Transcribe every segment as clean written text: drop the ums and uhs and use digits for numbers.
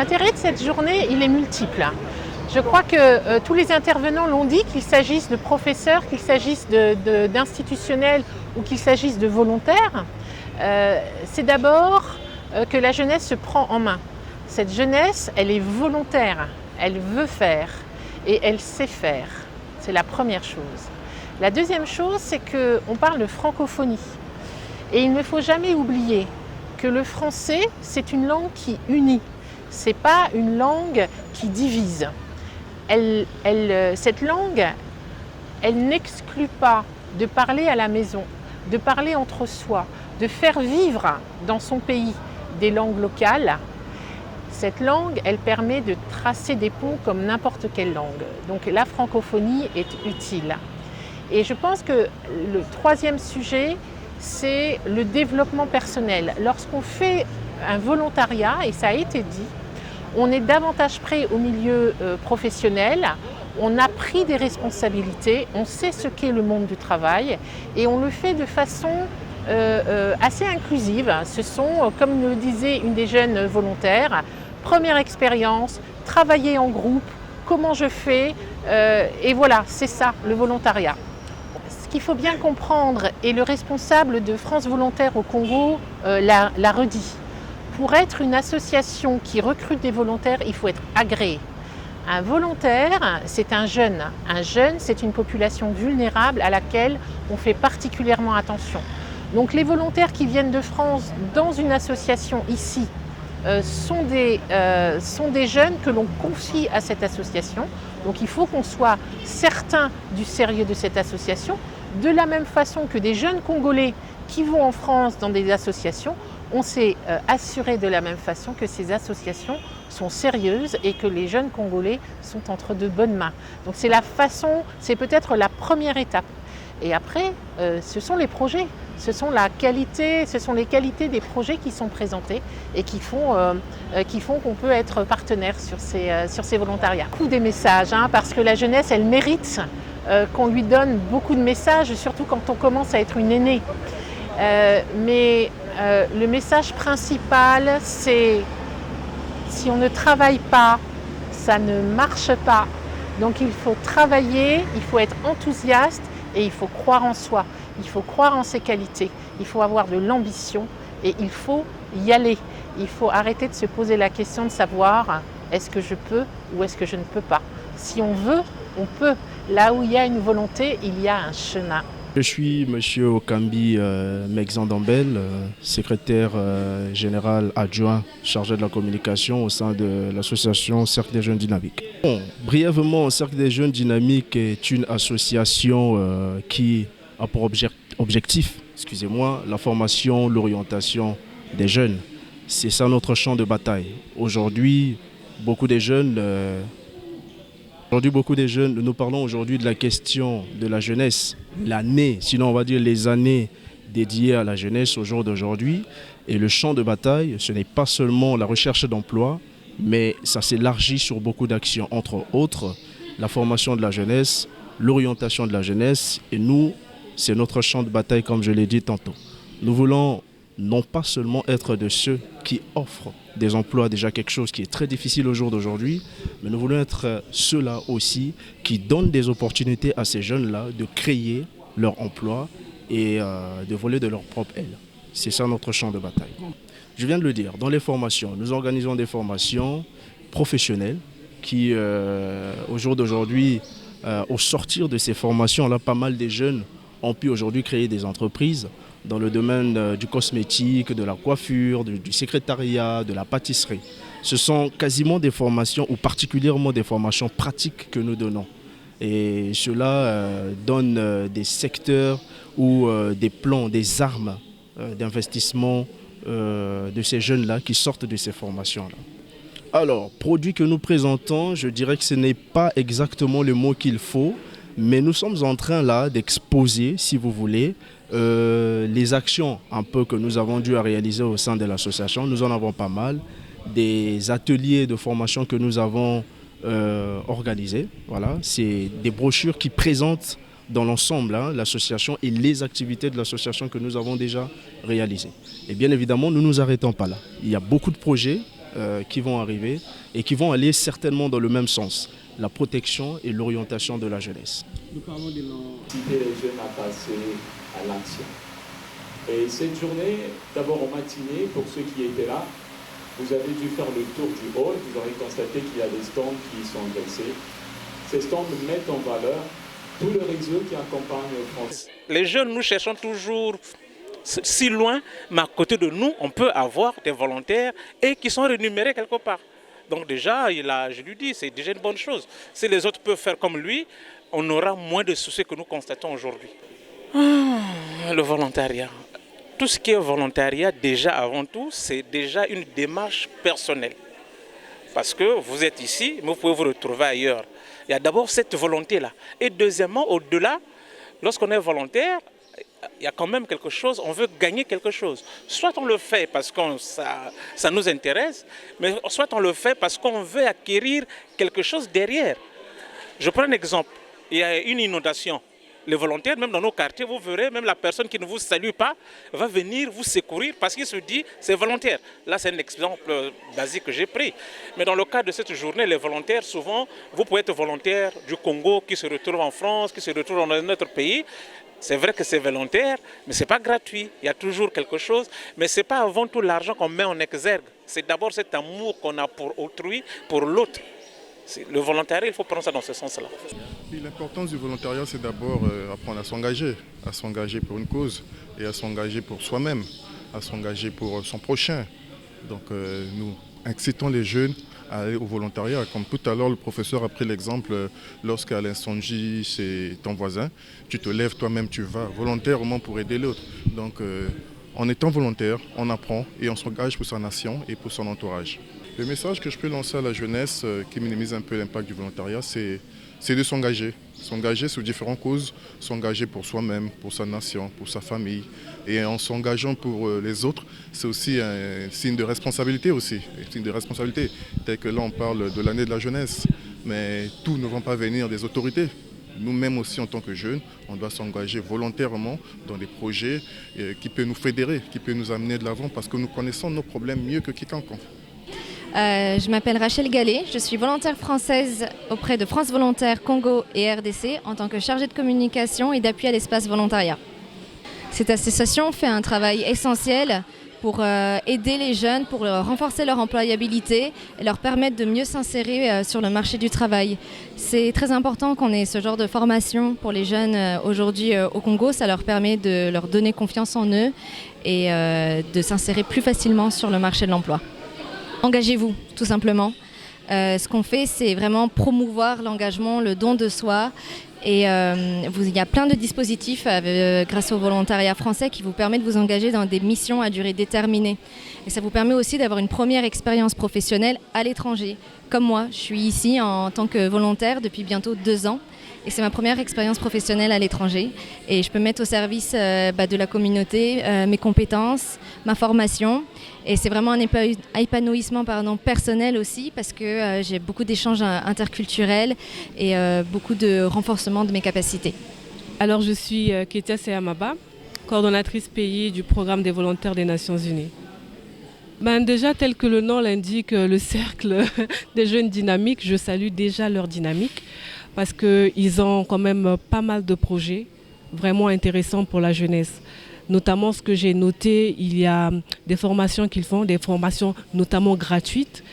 L'intérêt de cette journée, il est multiple. Je crois que tous les intervenants l'ont dit, qu'il s'agisse de professeurs, qu'il s'agisse d'institutionnels ou qu'il s'agisse de volontaires. C'est d'abord que la jeunesse se prend en main. Cette jeunesse, elle est volontaire, elle veut faire et elle sait faire. C'est la première chose. La deuxième chose, c'est qu'on parle de francophonie. Et il ne faut jamais oublier que le français, c'est une langue qui unit. Ce n'est pas une langue qui divise. Cette langue, elle n'exclut pas de parler à la maison, de parler entre soi, de faire vivre dans son pays des langues locales. Cette langue, elle permet de tracer des ponts comme n'importe quelle langue. Donc la francophonie est utile. Et je pense que le troisième sujet, c'est le développement personnel. Lorsqu'on fait un volontariat, et ça a été dit, on est davantage prêt au milieu professionnel, on a pris des responsabilités, on sait ce qu'est le monde du travail et on le fait de façon assez inclusive. Ce sont, comme le disait une des jeunes volontaires, première expérience, travailler en groupe, comment je fais, et voilà, c'est ça le volontariat. Ce qu'il faut bien comprendre, et le responsable de France Volontaire au Congo l'a redit, pour être une association qui recrute des volontaires, il faut être agréé. Un volontaire, c'est un jeune. Un jeune, c'est une population vulnérable à laquelle on fait particulièrement attention. Donc les volontaires qui viennent de France dans une association ici sont des jeunes que l'on confie à cette association. Donc il faut qu'on soit certain du sérieux de cette association. De la même façon que des jeunes Congolais qui vont en France dans des associations, on s'est assuré de la même façon que ces associations sont sérieuses et que les jeunes Congolais sont entre de bonnes mains. Donc c'est peut-être la première étape. Et après, ce sont les projets, ce sont les qualités des projets qui sont présentés et qui font qu'on peut être partenaire sur ces volontariats. Beaucoup des messages, parce que la jeunesse, elle mérite qu'on lui donne beaucoup de messages, surtout quand on commence à être une aînée. Mais le message principal, c'est si on ne travaille pas, ça ne marche pas. Donc il faut travailler, il faut être enthousiaste et il faut croire en soi. Il faut croire en ses qualités, il faut avoir de l'ambition et il faut y aller. Il faut arrêter de se poser la question de savoir est-ce que je peux ou est-ce que je ne peux pas. Si on veut, on peut. Là où il y a une volonté, il y a un chemin. Je suis M. Okambi Mexandambel, secrétaire général adjoint chargé de la communication au sein de l'association Cercle des Jeunes Dynamiques. Brièvement, Cercle des Jeunes Dynamiques est une association qui a pour objectif, la formation, l'orientation des jeunes. C'est ça notre champ de bataille. Aujourd'hui, beaucoup de jeunes, nous parlons aujourd'hui de la question de la jeunesse, l'année, sinon on va dire les années dédiées à la jeunesse au jour d'aujourd'hui. Et le champ de bataille, ce n'est pas seulement la recherche d'emploi, mais ça s'élargit sur beaucoup d'actions, entre autres la formation de la jeunesse, l'orientation de la jeunesse. Et nous, c'est notre champ de bataille comme je l'ai dit tantôt. Nous voulons non pas seulement être de ceux qui offrent des emplois, déjà quelque chose qui est très difficile au jour d'aujourd'hui, mais nous voulons être ceux-là aussi qui donnent des opportunités à ces jeunes-là de créer leur emploi et de voler de leur propre aile. C'est ça notre champ de bataille. Je viens de le dire, dans les formations, nous organisons des formations professionnelles qui, au jour d'aujourd'hui, au sortir de ces formations-là, pas mal de jeunes ont pu aujourd'hui créer des entreprises dans le domaine du cosmétique, de la coiffure, du secrétariat, de la pâtisserie. Ce sont quasiment des formations ou particulièrement des formations pratiques que nous donnons. Et cela donne des secteurs ou des plans, des armes d'investissement de ces jeunes-là qui sortent de ces formations-là. Alors, produit que nous présentons, je dirais que ce n'est pas exactement le mot qu'il faut, mais nous sommes en train là d'exposer, si vous voulez, les actions un peu que nous avons dû réaliser au sein de l'association. Nous en avons pas mal. Des ateliers de formation que nous avons organisés. Voilà. C'est des brochures qui présentent dans l'ensemble l'association et les activités de l'association que nous avons déjà réalisées. Et bien évidemment, nous ne nous arrêtons pas là. Il y a beaucoup de projets qui vont arriver et qui vont aller certainement dans le même sens, la protection et l'orientation de la jeunesse. Nous parlons de l'inviter les jeunes à passer à l'action. Et cette journée, d'abord en matinée, pour ceux qui étaient là, vous avez dû faire le tour du hall, vous aurez constaté qu'il y a des stands qui sont dressés. Ces stands mettent en valeur tout le réseau qui accompagne France. Les jeunes, nous cherchons toujours si loin, mais à côté de nous, on peut avoir des volontaires et qui sont rémunérés quelque part. Donc déjà, je lui dis, c'est déjà une bonne chose. Si les autres peuvent faire comme lui, on aura moins de soucis que nous constatons aujourd'hui. Le volontariat. Tout ce qui est volontariat, déjà avant tout, c'est déjà une démarche personnelle. Parce que vous êtes ici, mais vous pouvez vous retrouver ailleurs. Il y a d'abord cette volonté-là. Et deuxièmement, au-delà, lorsqu'on est volontaire, il y a quand même quelque chose, on veut gagner quelque chose. Soit on le fait parce que ça nous intéresse, mais soit on le fait parce qu'on veut acquérir quelque chose derrière. Je prends un exemple. Il y a une inondation. Les volontaires, même dans nos quartiers, vous verrez, même la personne qui ne vous salue pas va venir vous secourir parce qu'il se dit c'est volontaire. Là, c'est un exemple basique que j'ai pris. Mais dans le cadre de cette journée, les volontaires, souvent, vous pouvez être volontaire du Congo qui se retrouve en France, qui se retrouve dans un autre pays. C'est vrai que c'est volontaire, mais ce n'est pas gratuit. Il y a toujours quelque chose. Mais ce n'est pas avant tout l'argent qu'on met en exergue. C'est d'abord cet amour qu'on a pour autrui, pour l'autre. Le volontariat, il faut prendre ça dans ce sens-là. L'importance du volontariat, c'est d'abord apprendre à s'engager pour une cause et à s'engager pour soi-même, à s'engager pour son prochain. Donc nous incitons les jeunes à aller au volontariat. Comme tout à l'heure, le professeur a pris l'exemple, lorsqu'à l'incendie, c'est ton voisin, tu te lèves toi-même, tu vas volontairement pour aider l'autre. Donc en étant volontaire, on apprend et on s'engage pour sa nation et pour son entourage. Le message que je peux lancer à la jeunesse qui minimise un peu l'impact du volontariat, c'est de s'engager. S'engager sur différentes causes, s'engager pour soi-même, pour sa nation, pour sa famille. Et en s'engageant pour les autres, c'est aussi un signe de responsabilité aussi. Un signe de responsabilité, tel que là on parle de l'année de la jeunesse. Mais tout ne va pas venir des autorités. Nous-mêmes aussi en tant que jeunes, on doit s'engager volontairement dans des projets qui peuvent nous fédérer, qui peuvent nous amener de l'avant parce que nous connaissons nos problèmes mieux que quiconque. Je m'appelle Rachel Gallet, je suis volontaire française auprès de France Volontaire Congo et RDC en tant que chargée de communication et d'appui à l'espace volontariat. Cette association fait un travail essentiel pour aider les jeunes, pour renforcer leur employabilité et leur permettre de mieux s'insérer sur le marché du travail. C'est très important qu'on ait ce genre de formation pour les jeunes aujourd'hui au Congo. Ça leur permet de leur donner confiance en eux et de s'insérer plus facilement sur le marché de l'emploi. Engagez-vous, tout simplement. Ce qu'on fait, c'est vraiment promouvoir l'engagement, le don de soi. Et il y a plein de dispositifs grâce au volontariat français qui vous permettent de vous engager dans des missions à durée déterminée. Et ça vous permet aussi d'avoir une première expérience professionnelle à l'étranger. Comme moi, je suis ici en tant que volontaire depuis bientôt 2 ans. Et c'est ma première expérience professionnelle à l'étranger. Et je peux mettre au service de la communauté mes compétences, ma formation. Et c'est vraiment un épanouissement personnel aussi parce que j'ai beaucoup d'échanges interculturels et beaucoup de renforcement de mes capacités. Alors je suis Ketia Seyamaba, coordonnatrice pays du programme des volontaires des Nations Unies. Déjà, tel que le nom l'indique, le cercle des jeunes dynamiques, je salue déjà leur dynamique parce qu'ils ont quand même pas mal de projets vraiment intéressants pour la jeunesse. Notamment ce que j'ai noté, il y a des formations qu'ils font, des formations notamment gratuites,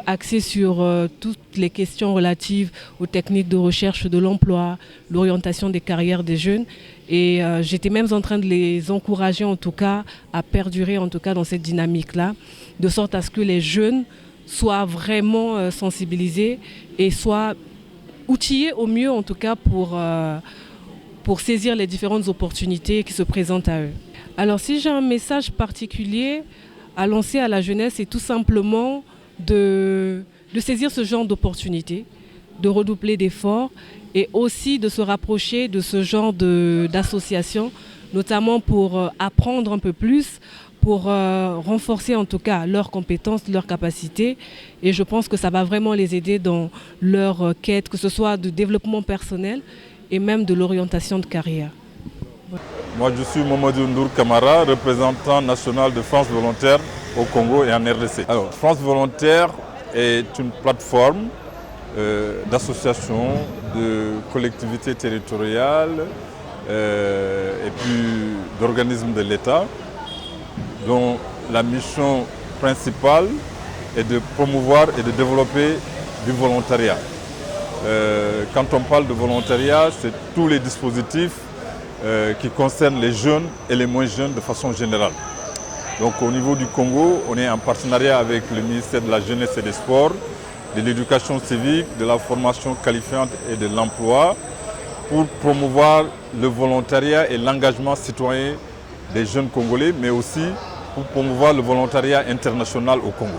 axées sur toutes les questions relatives aux techniques de recherche de l'emploi, l'orientation des carrières des jeunes. Et j'étais même en train de les encourager en tout cas à perdurer en tout cas dans cette dynamique-là, de sorte à ce que les jeunes soient vraiment sensibilisés et soient outillés au mieux en tout cas pour saisir les différentes opportunités qui se présentent à eux. Alors si j'ai un message particulier à lancer à la jeunesse, c'est tout simplement de saisir ce genre d'opportunités, de redoubler d'efforts et aussi de se rapprocher de ce genre d'associations, notamment pour apprendre un peu plus, pour renforcer en tout cas leurs compétences, leurs capacités. Et je pense que ça va vraiment les aider dans leur quête, que ce soit de développement personnel et même de l'orientation de carrière. Moi je suis Mamadou Ndour Kamara, représentant national de France Volontaire au Congo et en RDC. Alors, France Volontaire est une plateforme d'associations, de collectivités territoriales et puis d'organismes de l'État dont la mission principale est de promouvoir et de développer du volontariat. Quand on parle de volontariat, c'est tous les dispositifs qui concernent les jeunes et les moins jeunes de façon générale. Donc au niveau du Congo, on est en partenariat avec le ministère de la Jeunesse et des Sports, de l'éducation civique, de la formation qualifiante et de l'emploi pour promouvoir le volontariat et l'engagement citoyen des jeunes Congolais, mais aussi pour promouvoir le volontariat international au Congo.